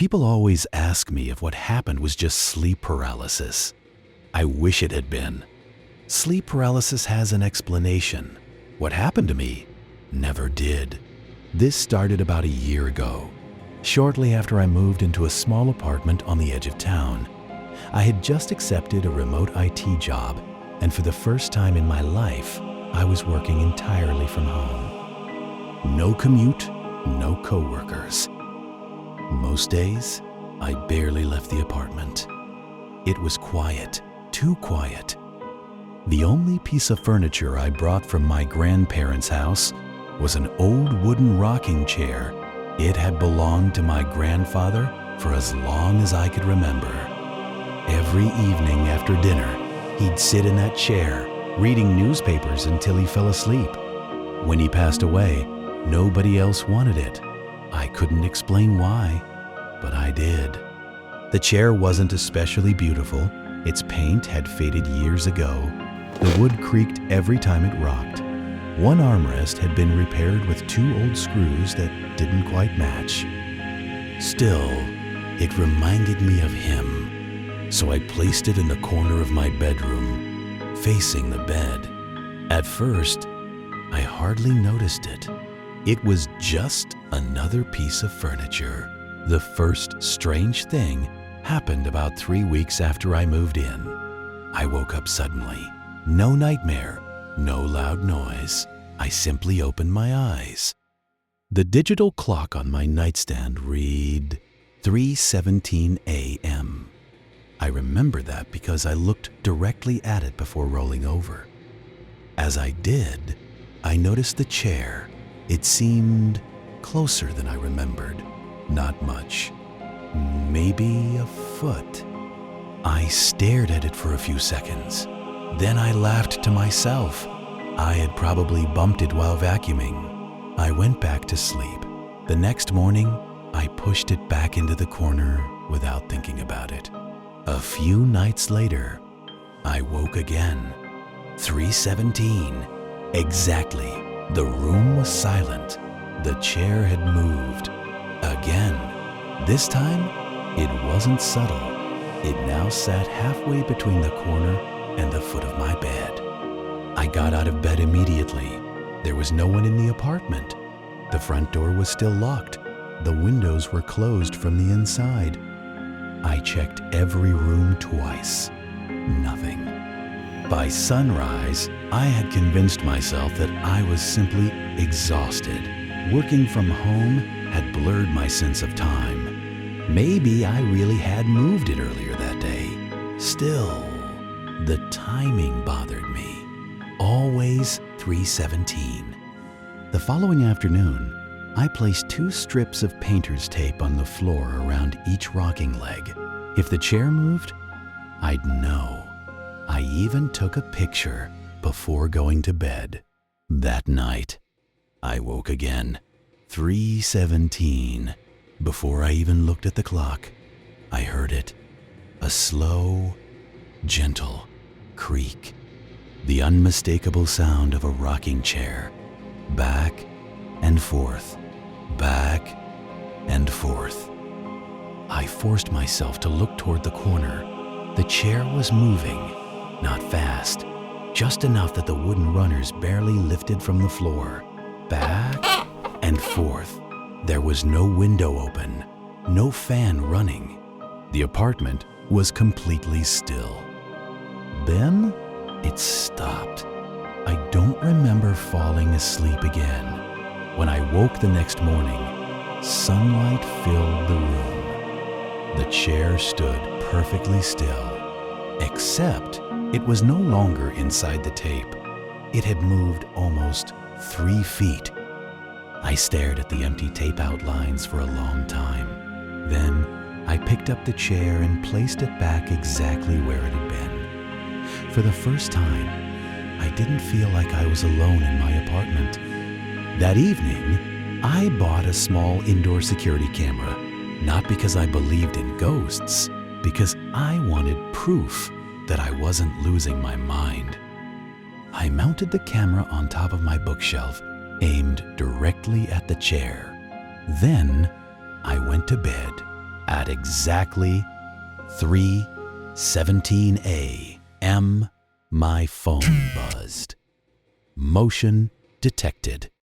People always ask me if what happened was just sleep paralysis. I wish it had been. Sleep paralysis has an explanation. What happened to me never did. This started about a year ago, shortly after I moved into a small apartment on the edge of town. I had just accepted a remote IT job, and for the first time in my life, I was working entirely from home. No commute, no coworkers. Most days, I barely left the apartment. It was quiet, too quiet. The only piece of furniture I brought from my grandparents' house was an old wooden rocking chair. It had belonged to my grandfather for as long as I could remember. Every evening after dinner, he'd sit in that chair, reading newspapers until he fell asleep. When he passed away, nobody else wanted it. I couldn't explain why, but I did. The chair wasn't especially beautiful. Its paint had faded years ago. The wood creaked every time it rocked. One armrest had been repaired with 2 old screws that didn't quite match. Still, it reminded me of him, so I placed it in the corner of my bedroom, facing the bed. At first, I hardly noticed it. It was just another piece of furniture. The first strange thing happened about 3 weeks after I moved in. I woke up suddenly. No nightmare, no loud noise. I simply opened my eyes. The digital clock on my nightstand read 3:17 a.m. I remember that because I looked directly at it before rolling over. As I did, I noticed the chair. It seemed closer than I remembered. Not much. Maybe a foot. I stared at it for a few seconds. Then I laughed to myself. I had probably bumped it while vacuuming. I went back to sleep. The next morning, I pushed it back into the corner without thinking about it. A few nights later, I woke again. 3:17. Exactly. The room was silent. The chair had moved. Again. This time, it wasn't subtle. It now sat halfway between the corner and the foot of my bed. I got out of bed immediately. There was no one in the apartment. The front door was still locked. The windows were closed from the inside. I checked every room twice. Nothing. By sunrise, I had convinced myself that I was simply exhausted. Working from home had blurred my sense of time. Maybe I really had moved it earlier that day. Still, the timing bothered me. Always 3:17. The following afternoon, I placed 2 strips of painter's tape on the floor around each rocking leg. If the chair moved, I'd know. I even took a picture before going to bed. That night, I woke again. 3:17. Before I even looked at the clock, I heard it. A slow, gentle creak. The unmistakable sound of a rocking chair. Back and forth, back and forth. I forced myself to look toward the corner. The chair was moving, not fast, just enough that the wooden runners barely lifted from the floor. Back and forth. There was no window open, no fan running. The apartment was completely still. Then it stopped. I don't remember falling asleep again. When I woke the next morning, sunlight filled the room. The chair stood perfectly still, except it was no longer inside the tape. It had moved almost 3 feet. I stared at the empty tape outlines for a long time. Then I picked up the chair and placed it back exactly where it had been. For the first time, I didn't feel like I was alone in my apartment. That evening, I bought a small indoor security camera, not because I believed in ghosts, because I wanted proof that I wasn't losing my mind. I mounted the camera on top of my bookshelf, aimed directly at the chair. Then I went to bed. At exactly 3:17 a.m., my phone buzzed. Motion detected.